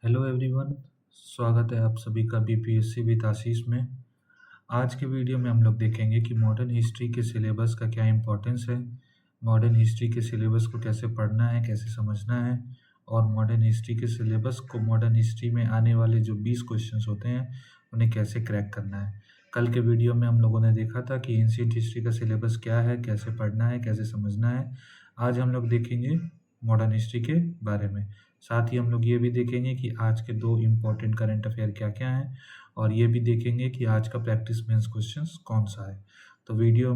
Hello everyone. स्वागत है आप सभी का बीपीएससी विद आशीष में। आज के वीडियो में हम लोग देखेंगे कि मॉडर्न हिस्ट्री के सिलेबस का क्या इम्पोर्टेंस है, मॉडर्न हिस्ट्री के सिलेबस को कैसे पढ़ना है, कैसे समझना है, और मॉडर्न हिस्ट्री के सिलेबस को मॉडर्न हिस्ट्री में आने वाले जो 20 क्वेश्चंस होते हैं उन्हें कैसे क्रैक करना है। कल के वीडियो में हम लोगों ने देखा था कि एंशिएंट हिस्ट्री का सिलेबस क्या है, कैसे पढ़ना है, कैसे समझना है। आज हम लोग देखेंगे मॉडर्न हिस्ट्री के बारे में। साथ ही हम लोग ये भी देखेंगे कि आज के 2 इम्पोर्टेंट करंट अफेयर क्या-क्या हैं, और ये भी देखेंगे कि आज का प्रैक्टिस मेंस क्वेश्चंस कौन-सा है। तो वीडियो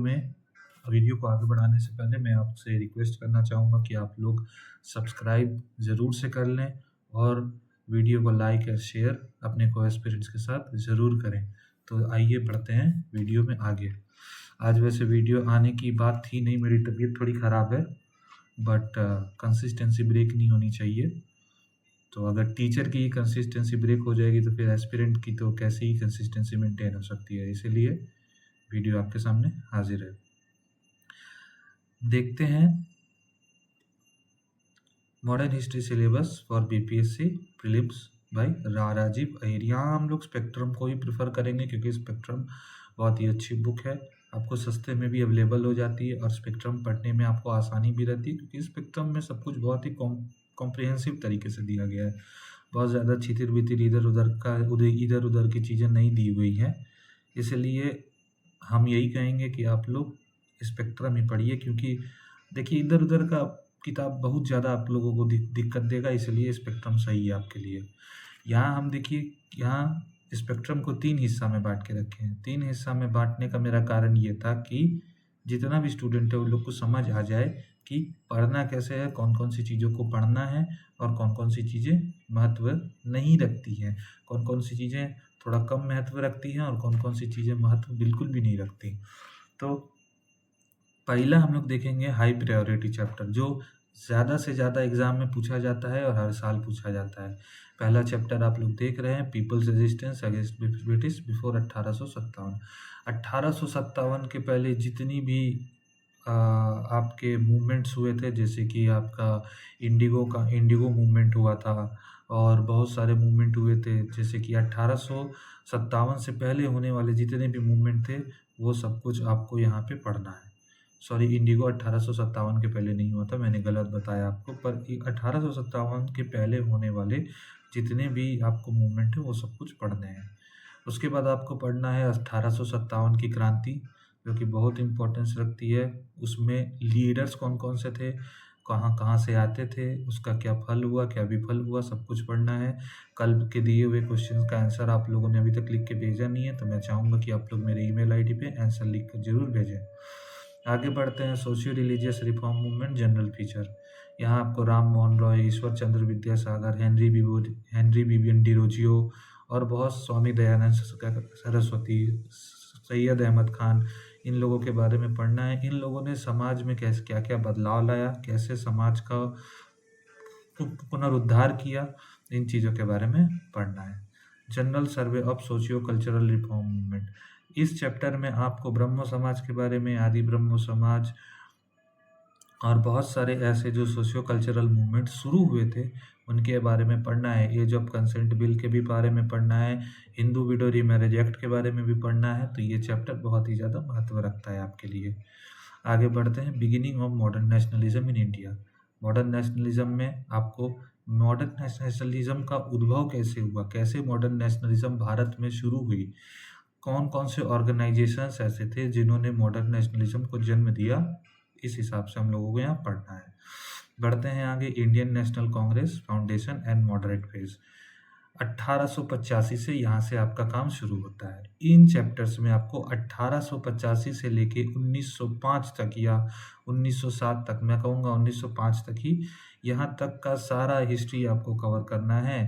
को आगे बढ़ाने से पहले मैं आपसे रिक्वेस्ट करना चाहूँगा कि आप लोग सब्सक्राइब ज़रूर से कर लें और वीडियो को लाइक और शेयर अपने को-एस्पिरेंट्स के साथ ज़रूर करें। तो आइए बढ़ते हैं वीडियो में आगे। आज वैसे वीडियो आने की बात थी नहीं, मेरी तबीयत थोड़ी ख़राब है, बट कंसिस्टेंसी ब्रेक नहीं होनी चाहिए। तो अगर टीचर की कंसिस्टेंसी ब्रेक हो जाएगी तो फिर एस्पिरेंट की तो कैसे ही कंसिस्टेंसी मेंटेन हो सकती है। इसीलिए वीडियो आपके सामने हाजिर है। देखते हैं modern history syllabus for BPSC prelims by Rajiv Ahir. यहाँ हम लोग स्पेक्ट्रम को ही प्रेफर करेंगे क्योंकि स्पेक्ट्रम बहुत ही अच्छी बुक है, आपको सस्ते में भी अवेलेबल हो जाती है और स्पेक्ट्रम पढ़ने में आपको आसानी भी रहती है क्योंकि स्पेक्ट्रम में सब कुछ बहुत ही कॉम्प्रिहेंसिव तरीके से दिया गया है। बहुत ज़्यादा छितिर-बितिर इधर उधर की चीज़ें नहीं दी हुई हैं। इसलिए हम यही कहेंगे कि आप लोग स्पेक्ट्रम ही पढ़िए, क्योंकि देखिए इधर उधर का किताब बहुत ज़्यादा आप लोगों को दिक्कत देगा, इसलिए स्पेक्ट्रम सही है आपके लिए। यहाँ हम देखिए, यहाँ स्पेक्ट्रम को 3 हिस्सा में बांट के रखे हैं। 3 हिस्सा में बांटने का मेरा कारण ये था कि जितना भी स्टूडेंट है उन लोग को समझ आ जाए कि पढ़ना कैसे है, कौन-कौन सी चीज़ों को पढ़ना है और कौन-कौन सी चीज़ें महत्व नहीं रखती हैं, कौन-कौन सी चीज़ें थोड़ा कम महत्व रखती हैं और कौन-कौन सी चीज़ें महत्व बिल्कुल भी नहीं रखती। तो पहला हम लोग देखेंगे हाई प्रायोरिटी चैप्टर, जो ज़्यादा से ज़्यादा एग्ज़ाम में पूछा जाता है और हर साल पूछा जाता है। पहला चैप्टर आप लोग देख रहे हैं, peoples resistance against British before 1857। 1857 के पहले जितनी भी आपके मूवमेंट्स हुए थे, जैसे कि आपका इंडिगो मूवमेंट हुआ था और बहुत सारे मूवमेंट हुए थे, जैसे कि 1857 से पहले होने वाले जितने भी मूवमेंट थे वो सब कुछ आपको यहाँ पे पढ़ना है। सॉरी, इंडिगो 1857 के पहले नहीं हुआ था, मैंने गलत बताया आपको, पर 1857 के पहले होने वाले जितने भी आपको मूवमेंट है वो सब कुछ पढ़ने हैं। उसके बाद आपको पढ़ना है 1857 की क्रांति, जो कि बहुत इम्पोर्टेंस रखती है। उसमें लीडर्स कौन-कौन से थे, कहाँ-कहाँ से आते थे, उसका क्या फल हुआ, क्या विफल हुआ, सब कुछ पढ़ना है। कल के दिए हुए क्वेश्चन का आंसर आप लोगों ने अभी तक लिख के भेजा नहीं है, तो मैं चाहूँगा कि आप लोग मेरे ईमेल आईडी पे आंसर लिख कर ज़रूर भेजें। आगे बढ़ते हैं socio religious reform movement general feature. यहाँ आपको राम मोहन रॉय, ईश्वर चंद्र विद्यासागर, हेनरी विवियन डिरोजियो और बहुत स्वामी दयानंद सरस्वती, सैयद अहमद खान, इन लोगों के बारे में पढ़ना है। इन लोगों ने समाज में कैसे क्या-क्या बदलाव लाया, कैसे समाज का पुनरुद्धार किया, इन चीज़ों के बारे में पढ़ना है। General survey of socio cultural reform movement, इस चैप्टर में आपको ब्रह्मो समाज के बारे में, आदि ब्रह्मो समाज और बहुत सारे ऐसे जो सोशियो कल्चरल मूवमेंट शुरू हुए थे उनके बारे में पढ़ना है। एज ऑफ कंसेंट बिल के भी बारे में पढ़ना है, हिंदू विडो रीमैरिज एक्ट के बारे में भी पढ़ना है। तो ये चैप्टर बहुत ही ज़्यादा महत्व रखता है आपके लिए। आगे बढ़ते हैं, beginning of modern nationalism in India. Modern nationalism में आपको मॉडर्न नेशनलिज्म का उद्भव कैसे हुआ, कैसे मॉडर्न नेशनलिज्म भारत में शुरू हुई, कौन-कौन से ऑर्गेनाइजेशंस ऐसे थे जिन्होंने मॉडर्न नेशनलिज्म को जन्म दिया, इस हिसाब से हम लोगों को यहाँ पढ़ना है। बढ़ते हैं आगे, Indian national Congress foundation and moderate phase. 1885 से यहाँ से आपका काम शुरू होता है। इन चैप्टर्स में आपको 1885 से लेके 1905 तक या 1907 तक, मैं कहूँगा 1905 तक ही, यहाँ तक का सारा हिस्ट्री आपको कवर करना है।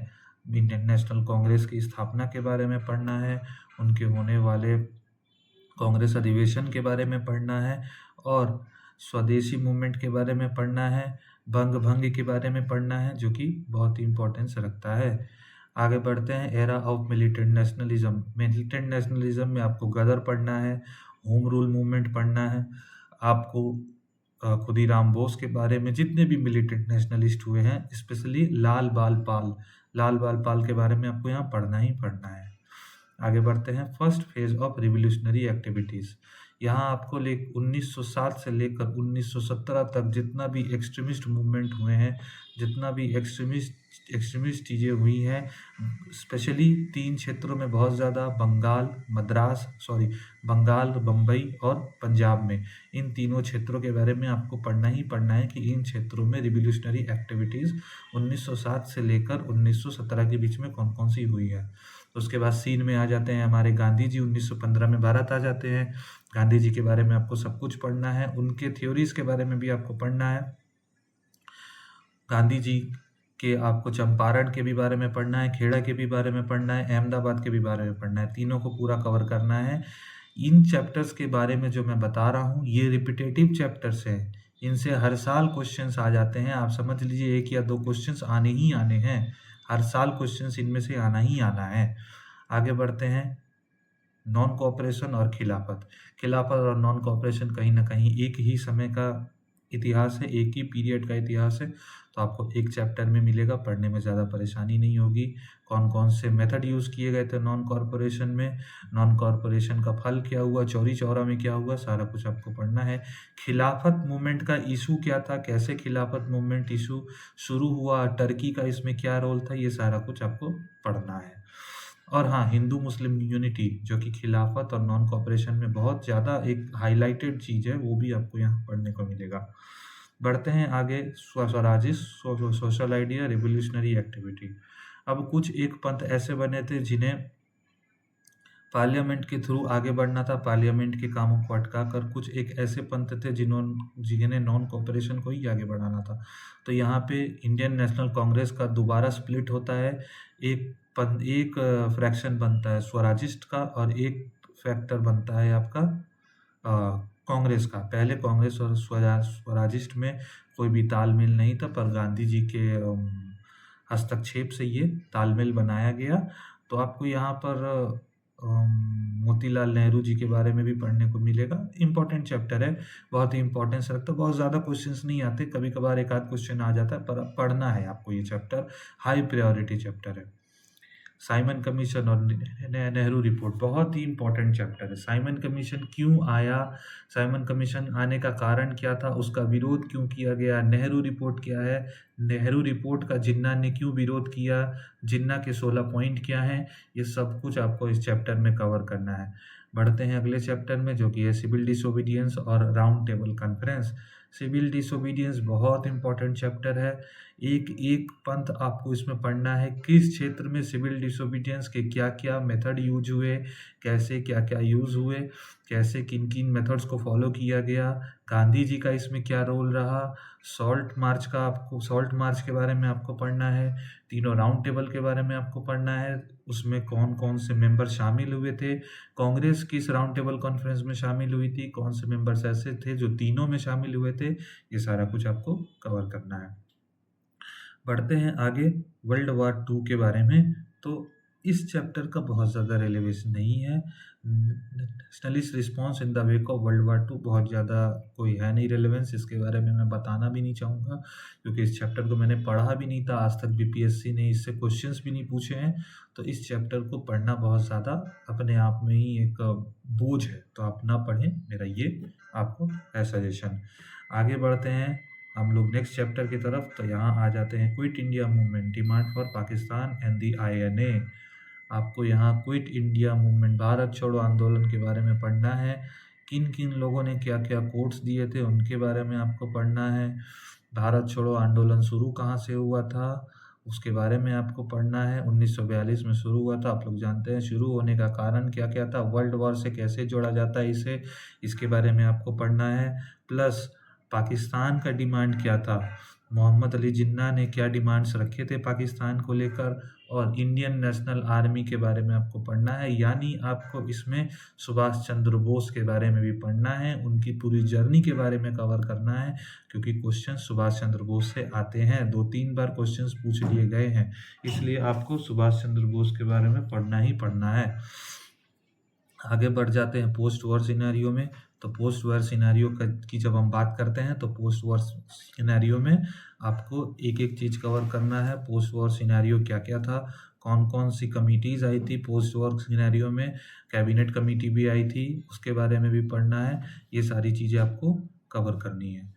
इंडियन नेशनल कांग्रेस की स्थापना के बारे में पढ़ना है, उनके होने वाले कांग्रेस अधिवेशन के बारे में पढ़ना है और स्वदेशी मूवमेंट के बारे में पढ़ना है, भंग के बारे में पढ़ना है, जो कि बहुत ही इम्पोर्टेंस रखता है। आगे बढ़ते हैं, era of militant nationalism. Militant nationalism में आपको गदर पढ़ना है, होम रूल मूवमेंट पढ़ना है, आपको खुदीराम बोस के बारे में, जितने भी मिलिटेंट नेशनलिस्ट हुए हैं, स्पेशली लाल बाल पाल, लाल बाल पाल के बारे में आपको यहाँ पढ़ना ही पढ़ना है। आगे बढ़ते हैं, first phase of revolutionary activities. यहाँ आपको 1907 से लेकर 1917 तक जितना भी एक्सट्रीमिस्ट मूवमेंट हुए हैं, जितना भी एक्सट्रीमिस्ट चीज़ें हुई हैं, स्पेशली 3 क्षेत्रों में बहुत ज़्यादा, बंगाल, बम्बई और पंजाब में, इन तीनों क्षेत्रों के बारे में आपको पढ़ना ही पढ़ना है कि इन क्षेत्रों में रिवोल्यूशनरी एक्टिविटीज़ 1907 से लेकर 1917 के बीच में कौन कौन सी हुई है। तो उसके बाद सीन में आ जाते हैं हमारे गांधी जी, 1915 में भारत आ जाते हैं। गांधी जी के बारे में आपको सब कुछ पढ़ना है, उनके थ्योरीज के बारे में भी आपको पढ़ना है। गांधी जी के आपको चंपारण के भी बारे में पढ़ना है, खेड़ा के भी बारे में पढ़ना है, अहमदाबाद के भी बारे में पढ़ना है, तीनों को पूरा कवर करना है। इन चैप्टर्स के बारे में जो मैं बता रहा हूँ ये रिपीटेटिव चैप्टर्स हैं, इनसे हर साल क्वेश्चंस आ जाते हैं। आप समझ लीजिए 1 या 2 क्वेश्चंस आने ही आने हैं, हर साल क्वेश्चंस इनमें से आना ही आना है। आगे बढ़ते हैं, नॉन कोऑपरेशन और खिलाफत और नॉन कोऑपरेशन कहीं ना कहीं एक ही समय का इतिहास है, एक ही पीरियड का इतिहास है, तो आपको एक चैप्टर में मिलेगा, पढ़ने में ज़्यादा परेशानी नहीं होगी। कौन कौन से मेथड यूज़ किए गए थे नॉन कॉरपोरेशन में, नॉन कॉरपोरेशन का फल क्या हुआ, चौरी चौरा में क्या हुआ, सारा कुछ आपको पढ़ना है। खिलाफत मूवमेंट का इशू क्या था, कैसे खिलाफत मूवमेंट इशू शुरू हुआ, टर्की का इसमें क्या रोल था, ये सारा कुछ आपको पढ़ना है। और हाँ, हिंदू मुस्लिम यूनिटी जो कि खिलाफत और नॉन कॉपरेशन में बहुत ज़्यादा एक हाईलाइटेड चीज़ है, वो भी आपको यहाँ पढ़ने को मिलेगा। बढ़ते हैं आगे, Swarajist, social idea, revolutionary activity. अब कुछ एक पंथ ऐसे बने थे जिन्हें पार्लियामेंट के थ्रू आगे बढ़ना था, पार्लियामेंट के कामों को अटका कर। कुछ एक ऐसे पंथ थे जिन्हें नॉन कॉपरेशन को ही आगे बढ़ाना था। तो यहाँ पे इंडियन नेशनल कांग्रेस का दोबारा स्प्लिट होता है, एक फ्रैक्शन बनता है स्वराजिस्ट का और एक फैक्टर बनता है आपका कांग्रेस का। पहले कांग्रेस और स्वराजिस्ट में कोई भी तालमेल नहीं था, पर गांधी जी के हस्तक्षेप से ये तालमेल बनाया गया। तो आपको यहाँ पर मोतीलाल नेहरू जी के बारे में भी पढ़ने को मिलेगा। इम्पोर्टेंट चैप्टर है, बहुत ही इंपॉर्टेंस रखता है, बहुत ज़्यादा क्वेश्चंस नहीं आते, कभी कभार एक आध क्वेश्चन आ जाता है, पर पढ़ना है आपको ये चैप्टर, हाई प्रायोरिटी चैप्टर है। साइमन कमीशन और नेहरू रिपोर्ट बहुत ही इंपॉर्टेंट चैप्टर है। साइमन कमीशन क्यों आया, साइमन कमीशन आने का कारण क्या था, उसका विरोध क्यों किया गया, नेहरू रिपोर्ट क्या है, नेहरू रिपोर्ट का जिन्ना ने क्यों विरोध किया, जिन्ना के 16 पॉइंट क्या हैं, ये सब कुछ आपको इस चैप्टर में कवर करना है। बढ़ते हैं अगले चैप्टर में जो कि है सिविल डिसोबीडियंस और round table conference. Civil disobedience बहुत इंपॉर्टेंट चैप्टर है, एक एक पंथ आपको इसमें पढ़ना है, किस क्षेत्र में सिविल डिसोबीडियंस के क्या क्या मेथड यूज हुए, कैसे क्या क्या यूज़ हुए, कैसे किन किन मेथड्स को फॉलो किया गया, गांधी जी का इसमें क्या रोल रहा, सॉल्ट मार्च के बारे में आपको पढ़ना है, तीनों राउंड टेबल के बारे में आपको पढ़ना है, उसमें कौन कौन से मेंबर शामिल हुए थे, कांग्रेस किस राउंड टेबल कॉन्फ्रेंस में शामिल हुई थी, कौन से मेंबर्स ऐसे थे जो तीनों में शामिल हुए थे, ये सारा कुछ आपको कवर करना है। बढ़ते हैं आगे, वर्ल्ड वार 2 के बारे में। तो इस चैप्टर का बहुत ज़्यादा रेलेवेंस नहीं है, nationalist response in the wake of world war 2 बहुत ज़्यादा कोई है नहीं रेलेवेंस, इसके बारे में मैं बताना भी नहीं चाहूँगा, क्योंकि इस चैप्टर को मैंने पढ़ा भी नहीं था, आज तक बीपीएससी ने इससे क्वेश्चंस भी नहीं पूछे हैं, तो इस चैप्टर को पढ़ना बहुत ज़्यादा अपने आप में ही एक बोझ है, तो आप ना पढ़ें, मेरा ये आपको है सजेशन। आगे बढ़ते हैं हम लोग नेक्स्ट चैप्टर की तरफ। तो यहाँ आ जाते हैं quit India movement, demand for Pakistan and the INA। आपको यहाँ क्विट इंडिया मूवमेंट, भारत छोड़ो आंदोलन के बारे में पढ़ना है, किन किन लोगों ने क्या क्या कोट्स दिए थे उनके बारे में आपको पढ़ना है, भारत छोड़ो आंदोलन शुरू कहाँ से हुआ था उसके बारे में आपको पढ़ना है। 1942 में शुरू हुआ था, आप लोग जानते हैं, शुरू होने का कारण क्या क्या था, वर्ल्ड वॉर से कैसे जोड़ा जाता है इसे, इसके बारे में आपको पढ़ना है। प्लस पाकिस्तान का डिमांड क्या था, मोहम्मद अली जिन्ना ने क्या डिमांड्स रखे थे पाकिस्तान को लेकर, और इंडियन नेशनल आर्मी के बारे में आपको पढ़ना है। यानी आपको इसमें सुभाष चंद्र बोस के बारे में भी पढ़ना है, उनकी पूरी जर्नी के बारे में कवर करना है, क्योंकि क्वेश्चन सुभाष चंद्र बोस से आते हैं, 2-3 बार क्वेश्चंस पूछ लिए गए हैं, इसलिए आपको सुभाष चंद्र बोस के बारे में पढ़ना ही पढ़ना है। आगे बढ़ जाते हैं पोस्ट वॉर सिनेरियो में। तो पोस्ट वॉर सिनेरियो की जब हम बात करते हैं तो पोस्ट वॉर सिनेरियो में आपको एक-एक चीज़ कवर करना है। पोस्ट वॉर सिनेरियो क्या-क्या था, कौन-कौन सी कमिटीज़ आई थी पोस्ट वॉर सिनेरियो में, कैबिनेट कमिटी भी आई थी, उसके बारे में भी पढ़ना है। ये सारी चीज़ें आपको कवर करनी है।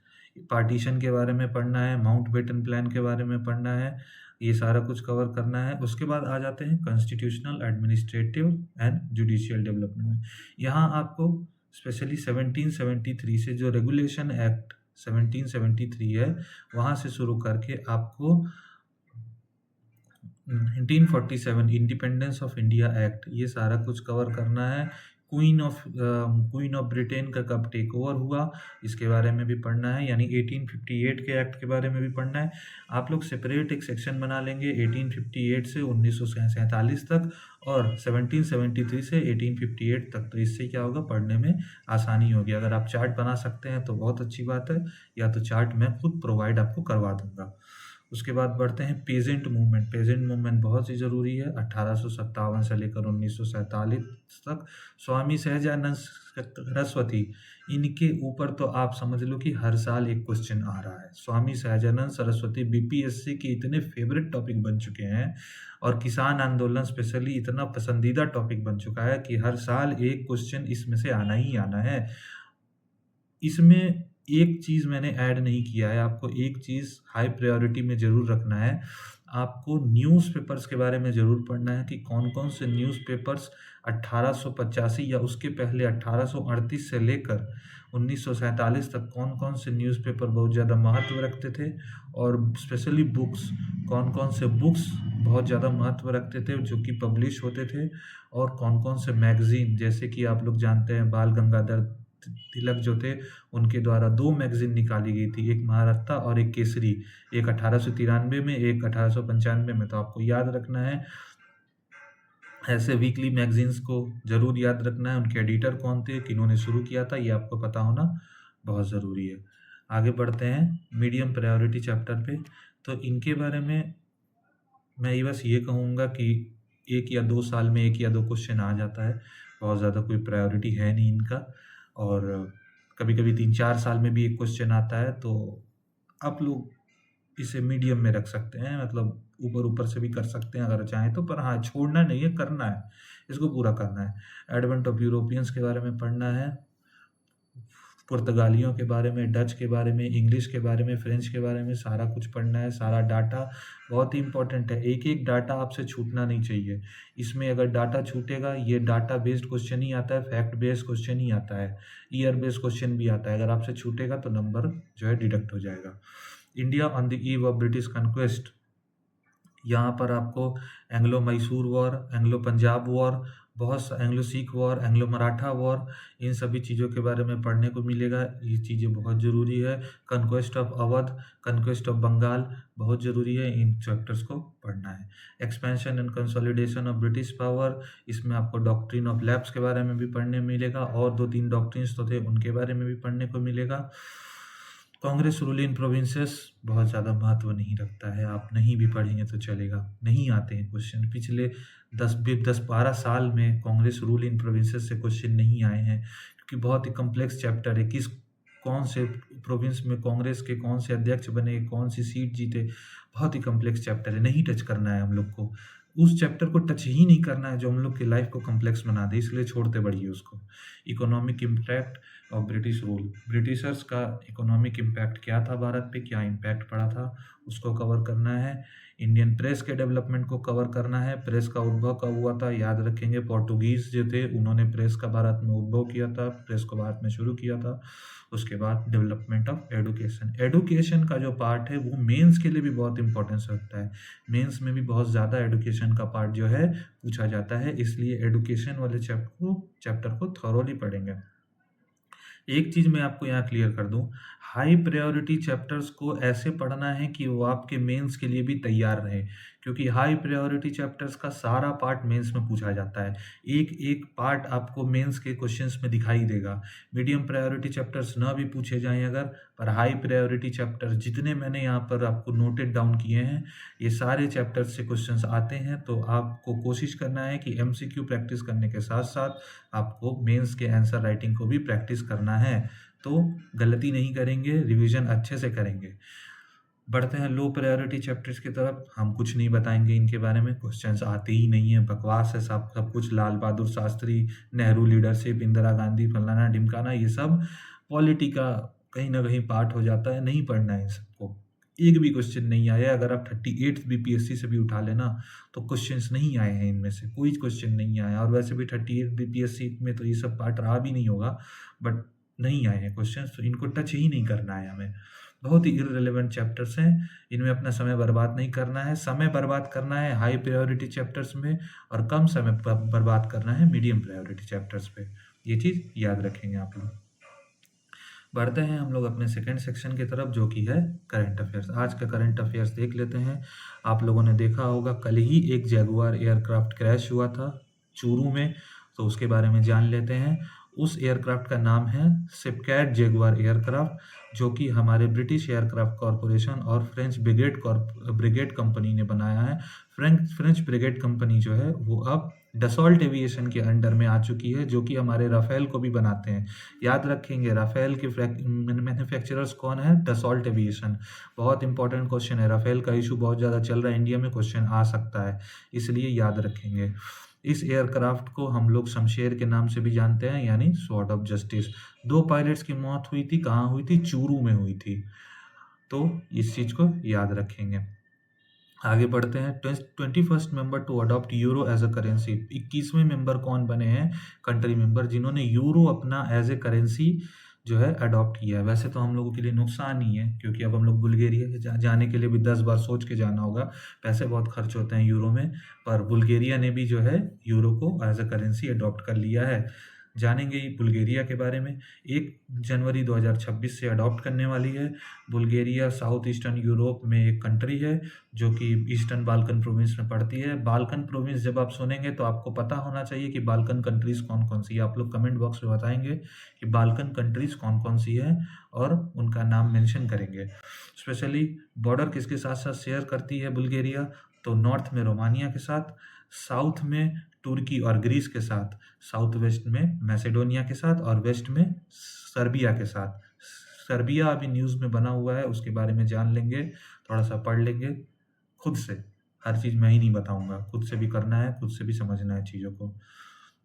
पार्टीशन के बारे में पढ़ना है, माउंटबेटन प्लान के बारे में पढ़ना है, ये सारा कुछ कवर करना है। उसके बाद आ जाते हैं constitutional, administrative and judicial development में। यहाँ आपको स्पेशली 1773 से जो रेगुलेशन एक्ट 1773 है, वहाँ से शुरू करके आपको 1947 इंडिपेंडेंस ऑफ इंडिया एक्ट, ये सारा कुछ कवर करना है। क्वीन ऑफ ब्रिटेन का कब टेक ओवर हुआ, इसके बारे में भी पढ़ना है, यानी 1858 के एक्ट के बारे में भी पढ़ना है। आप लोग सेपरेट एक सेक्शन बना लेंगे 1858 से 1947 तक और 1773 से 1858 तक। तो इससे क्या होगा, पढ़ने में आसानी होगी। अगर आप चार्ट बना सकते हैं तो बहुत अच्छी बात है, या तो चार्ट मैं खुद प्रोवाइड आपको करवा दूंगा। उसके बाद बढ़ते हैं पेजेंट मूवमेंट। पेजेंट मूवमेंट बहुत ही ज़रूरी है। 1857 से लेकर 1947 तक स्वामी सहजानंद सरस्वती, इनके ऊपर तो आप समझ लो कि हर साल एक क्वेश्चन आ रहा है। स्वामी सहजानंद सरस्वती बीपीएससी के इतने फेवरेट टॉपिक बन चुके हैं और किसान आंदोलन स्पेशली इतना पसंदीदा टॉपिक बन चुका है कि हर साल एक क्वेश्चन इसमें से आना ही आना है। इसमें एक चीज़ मैंने ऐड नहीं किया है, आपको एक चीज़ हाई प्रायोरिटी में ज़रूर रखना है। आपको न्यूज़पेपर्स के बारे में ज़रूर पढ़ना है कि कौन-कौन से न्यूज़पेपर्स 1885 या उसके पहले 1838 से लेकर 1947 तक कौन-कौन से न्यूज़पेपर बहुत ज़्यादा महत्व रखते थे, और स्पेशली बुक्स, कौन-कौन से बुक्स बहुत ज़्यादा महत्व रखते थे जो कि पब्लिश होते थे, और कौन-कौन से मैगज़ीन, जैसे कि आप लोग जानते हैं बाल गंगाधर तिलक जो थे, उनके द्वारा 2 मैगज़ीन निकाली गई थी, एक महारत्ता और एक केसरी। एक 1893 में, एक 1895 में। तो आपको याद रखना है, ऐसे वीकली मैगज़ीन्स को ज़रूर याद रखना है, उनके एडिटर कौन थे, किन्होंने शुरू किया था, ये आपको पता होना बहुत ज़रूरी है। आगे बढ़ते हैं मीडियम प्रायोरिटी चैप्टर पे। तो इनके बारे में मैं ये बस ये कहूँगा कि 1 या 2 साल में 1 या 2 क्वेश्चन आ जाता है, बहुत ज़्यादा कोई प्रायोरिटी है नहीं इनका। और कभी-कभी 3-4 साल में भी एक क्वेश्चन आता है, तो आप लोग इसे मीडियम में रख सकते हैं, मतलब ऊपर-ऊपर से भी कर सकते हैं अगर चाहें तो, पर हाँ, छोड़ना नहीं है, करना है, इसको पूरा करना है। एडवेंट ऑफ यूरोपियंस के बारे में पढ़ना है, पुर्तगालियों के बारे में, डच के बारे में, इंग्लिश के बारे में, फ्रेंच के बारे में सारा कुछ पढ़ना है। सारा डाटा बहुत ही इम्पोर्टेंट है, एक-एक डाटा आपसे छूटना नहीं चाहिए। इसमें अगर डाटा छूटेगा, ये डाटा बेस्ड क्वेश्चन ही आता है, फैक्ट बेस्ड क्वेश्चन ही आता है, ईयर बेस्ड क्वेश्चन भी आता है। अगर आपसे छूटेगा तो नंबर जो है डिडक्ट हो जाएगा। India on the eve of British conquest, यहाँ पर आपको Anglo Mysore war, Anglo Punjab war, Anglo Sikh war, Anglo Maratha war, इन सभी चीज़ों के बारे में पढ़ने को मिलेगा। ये चीज़ें बहुत ज़रूरी है। Conquest of Awadh, conquest of Bengal बहुत ज़रूरी है, इन चैप्टर्स को पढ़ना है। Expansion and consolidation of British power, इसमें आपको डॉक्ट्रिन ऑफ लैप्स के बारे में भी पढ़ने मिलेगा, और 2-3 डॉक्ट्रिन्स तो थे, उनके बारे में भी पढ़ने को मिलेगा। कांग्रेस रूल इन प्रोविंसेस बहुत ज़्यादा महत्व नहीं रखता है, आप नहीं भी पढ़ेंगे तो चलेगा, नहीं आते हैं क्वेश्चन। पिछले 10-12 साल में कांग्रेस रूल इन प्रोविंसेस से क्वेश्चन नहीं आए हैं, क्योंकि बहुत ही कॉम्प्लेक्स चैप्टर है। कौन से प्रोविंस में कांग्रेस के कौन से अध्यक्ष बने, कौन सी सीट जीते, बहुत ही कॉम्प्लेक्स चैप्टर है, नहीं टच करना है हम लोग को। उस चैप्टर को टच ही नहीं करना है जो हम लोग की लाइफ को कॉम्प्लेक्स बना दे, इसलिए छोड़ते बढ़िए उसको। Economic impact of British rule, Britishers का इकोनॉमिक इम्पैक्ट क्या था भारत पे, क्या इम्पैक्ट पड़ा था, उसको कवर करना है। इंडियन प्रेस के डेवलपमेंट को कवर करना है। प्रेस का उद्भव कब हुआ था, याद रखेंगे पोर्टुगीज जो थे उन्होंने प्रेस का भारत में उद्भव किया था, प्रेस को भारत में शुरू किया था। उसके बाद डेवलपमेंट ऑफ एडुकेशन, एडुकेशन का जो पार्ट है वो मेंस के लिए भी बहुत इंपॉर्टेंस रखता है। मेंस में भी बहुत ज़्यादा एडुकेशन का पार्ट जो है पूछा जाता है, इसलिए एडुकेशन वाले चैप्टर को थॉरोली पढ़ेंगे। एक चीज़ मैं आपको यहाँ क्लियर कर दूँ, हाई प्रायोरिटी चैप्टर्स को ऐसे पढ़ना है कि वो आपके मेंस के लिए भी तैयार रहे, क्योंकि हाई प्रायोरिटी चैप्टर्स का सारा पार्ट मेंस में पूछा जाता है। एक एक पार्ट आपको मेंस के क्वेश्चंस में दिखाई देगा। मीडियम प्रायोरिटी चैप्टर्स ना भी पूछे जाएं अगर, पर हाई प्रायोरिटी चैप्टर जितने मैंने यहाँ पर आपको नोटेड डाउन किए हैं, ये सारे चैप्टर्स से क्वेश्चंस आते हैं। तो आपको कोशिश करना है कि MCQ प्रैक्टिस करने के साथ साथ आपको मेंस के आंसर राइटिंग को भी प्रैक्टिस करना है। तो गलती नहीं करेंगे, रिवीजन अच्छे से करेंगे। बढ़ते हैं लो प्रायोरिटी चैप्टर्स की तरफ। हम कुछ नहीं बताएंगे इनके बारे में, क्वेश्चंस आते ही नहीं है, बकवास है सब कुछ। लाल बहादुर शास्त्री, नेहरू लीडरशिप, इंदिरा गांधी, फलाना ढिमकाना, ये सब पॉलिटी का कहीं ना कहीं पार्ट हो जाता है। नहीं पढ़ना है इन सबको। एक भी क्वेश्चन नहीं आया। अगर आप 38th BPSC से भी उठा लेना तो क्वेश्चंस नहीं आए हैं, इनमें से कोई क्वेश्चन नहीं आया। और वैसे भी 38th BPSC में तो ये सब पार्ट रहा भी नहीं होगा, बट नहीं आए हैं क्वेश्चंस, तो इनको टच ही नहीं करना है हमें। बहुत ही इररिलेवेंट चैप्टर्स हैं, इनमें अपना समय बर्बाद नहीं करना है। समय बर्बाद करना है हाई प्रायोरिटी चैप्टर्स में, और कम समय बर्बाद करना है मीडियम प्रायोरिटी चैप्टर्स पे। ये चीज़ याद रखेंगे आप लोग। बढ़ते हैं हम लोग अपने सेकंड सेक्शन की तरफ, जो कि है करंट अफेयर्स। आज का करंट अफेयर्स देख लेते हैं। आप लोगों ने देखा होगा कल ही एक जैगुआर एयरक्राफ्ट क्रैश हुआ था चूरू में, तो उसके बारे में जान लेते हैं। उस एयरक्राफ्ट का नाम है सिपकैट जैगुआर एयरक्राफ्ट, जो कि हमारे ब्रिटिश एयरक्राफ्ट कॉरपोरेशन और फ्रेंच ब्रिगेड कंपनी ने बनाया है। फ्रेंच ब्रिगेड कंपनी जो है वो अब डसॉल्ट एविएशन के अंडर में आ चुकी है, जो कि हमारे राफेल को भी बनाते हैं। याद रखेंगे राफेल के मैन्युफैक्चरर्स कौन है? Dassault aviation. बहुत इंपॉर्टेंट क्वेश्चन है, राफेल का इशू बहुत ज़्यादा चल रहा है इंडिया में, क्वेश्चन आ सकता है, इसलिए याद रखेंगे। इस एयरक्राफ्ट को हम लोग शमशेर के नाम से भी जानते हैं, यानी स्वॉर्ड ऑफ जस्टिस। 2 पायलट्स की मौत हुई थी, कहाँ हुई थी? चूरू में हुई थी। तो इस चीज़ को याद रखेंगे। आगे बढ़ते हैं। 21st member to adopt euro as a currency. 21वें मेंबर कौन बने हैं? कंट्री मेंबर जिन्होंने यूरो अपना एज ए करेंसी जो है अडॉप्ट किया है। वैसे तो हम लोगों के लिए नुकसान ही है, क्योंकि अब हम लोग बुल्गारिया जाने के लिए भी 10 बार सोच के जाना होगा, पैसे बहुत खर्च होते हैं यूरो में। पर बुल्गारिया ने भी जो है यूरो को एज अ करेंसी अडॉप्ट कर लिया है। जानेंगे बुल्गारिया के बारे में। 1 जनवरी 2026 से अडॉप्ट करने वाली है। बुल्गारिया साउथ ईस्टर्न यूरोप में एक कंट्री है, जो कि ईस्टर्न बाल्कन प्रोविंस में पड़ती है। बाल्कन प्रोविंस जब आप सुनेंगे तो आपको पता होना चाहिए कि बाल्कन कंट्रीज कौन कौन सी है। आप लोग कमेंट बॉक्स में बताएंगे कि बाल्कन कंट्रीज कौन कौन सी है, और उनका नाम मेंशन करेंगे। स्पेशली बॉर्डर किसके साथ साथ शेयर करती है बुल्गारिया? तो नॉर्थ में रोमानिया के साथ, साउथ में तुर्की और ग्रीस के साथ, साउथ वेस्ट में मैसेडोनिया के साथ, और वेस्ट में सर्बिया के साथ। सर्बिया अभी न्यूज़ में बना हुआ है, उसके बारे में जान लेंगे, थोड़ा सा पढ़ लेंगे खुद से। हर चीज़ मैं ही नहीं बताऊंगा, खुद से भी करना है, खुद से भी समझना है चीज़ों को।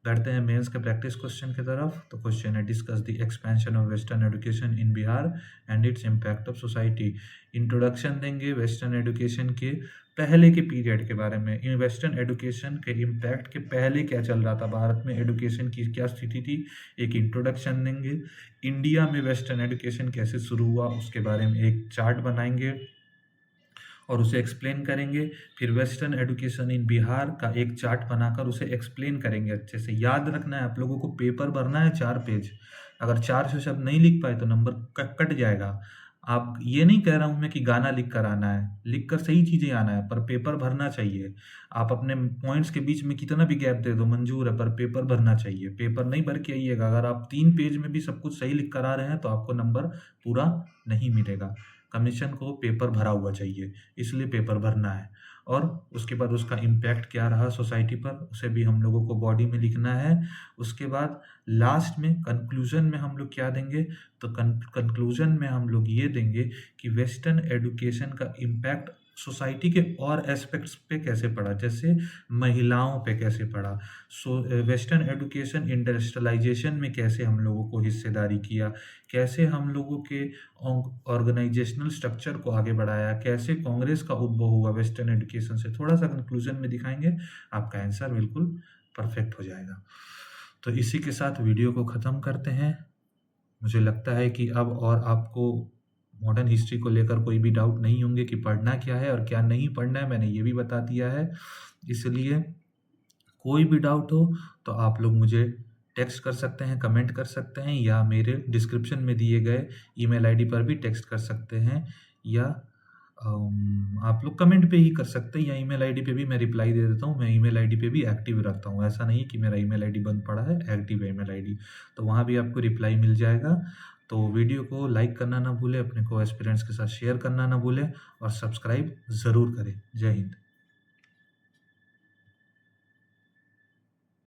बढ़ते हैं मेंस के प्रैक्टिस क्वेश्चन की तरफ। तो क्वेश्चन है, discuss the expansion of western education in Bihar and its impact of society. Introduction देंगे वेस्टर्न एजुकेशन के पहले के पीरियड के बारे में। इन वेस्टर्न एजुकेशन के इम्पैक्ट के पहले क्या चल रहा था, भारत में एजुकेशन की क्या स्थिति थी, एक इंट्रोडक्शन देंगे। इंडिया में वेस्टर्न एजुकेशन कैसे शुरू हुआ उसके बारे में एक चार्ट बनाएंगे और उसे एक्सप्लेन करेंगे। फिर वेस्टर्न एजुकेशन इन बिहार का एक चार्ट बनाकर उसे एक्सप्लेन करेंगे अच्छे से। याद रखना है आप लोगों को, पेपर भरना है 4 पेज। अगर 4 से शब्द नहीं लिख पाए तो नंबर कट जाएगा। आप ये नहीं कह रहा हूँ मैं कि गाना लिख कर आना है, लिख कर सही चीज़ें आना है, पर पेपर भरना चाहिए। आप अपने पॉइंट्स के बीच में कितना भी गैप दे दो मंजूर है, पर पेपर भरना चाहिए। पेपर नहीं भर के आइएगा। अगर आप 3 पेज में भी सब कुछ सही लिख कर आ रहे हैं तो आपको नंबर पूरा नहीं मिलेगा। कमीशन को पेपर भरा हुआ चाहिए, इसलिए पेपर भरना है। और उसके बाद उसका इम्पैक्ट क्या रहा सोसाइटी पर, उसे भी हम लोगों को बॉडी में लिखना है। उसके बाद लास्ट में कंक्लूजन में हम लोग क्या देंगे, तो कंक्लूजन में हम लोग ये देंगे कि वेस्टर्न एजुकेशन का इम्पैक्ट सोसाइटी के और एस्पेक्ट्स पे कैसे पड़ा, जैसे महिलाओं पे कैसे पड़ा। वेस्टर्न एजुकेशन इंडस्ट्रियलाइजेशन में कैसे हम लोगों को हिस्सेदारी किया, कैसे हम लोगों के ऑर्गेनाइजेशनल स्ट्रक्चर को आगे बढ़ाया, कैसे कांग्रेस का उद्भव हुआ वेस्टर्न एजुकेशन से। थोड़ा सा कंक्लूजन में दिखाएंगे, आपका आंसर बिल्कुल परफेक्ट हो जाएगा। तो इसी के साथ वीडियो को ख़त्म करते हैं। मुझे लगता है कि अब और आपको मॉडर्न हिस्ट्री को लेकर कोई भी डाउट नहीं होंगे कि पढ़ना क्या है और क्या नहीं पढ़ना है, मैंने ये भी बता दिया है। इसलिए कोई भी डाउट हो तो आप लोग मुझे टेक्स्ट कर सकते हैं, कमेंट कर सकते हैं, या मेरे डिस्क्रिप्शन में दिए गए ईमेल आईडी पर भी टेक्स्ट कर सकते हैं, या आप लोग कमेंट पे ही कर सकते हैं या ईमेल आईडी पे भी मैं रिप्लाई दे देता हूँ। मैं ईमेल आईडी पे भी एक्टिव रखता हूँ, ऐसा नहीं है कि मेरा ईमेल आईडी बंद पड़ा है, एक्टिव है ईमेल आईडी, तो वहाँ भी आपको रिप्लाई मिल जाएगा। तो वीडियो को लाइक करना ना भूलें, अपने को एस्पिरेंट्स के साथ शेयर करना ना भूलें और सब्सक्राइब ज़रूर करें। जय हिंद।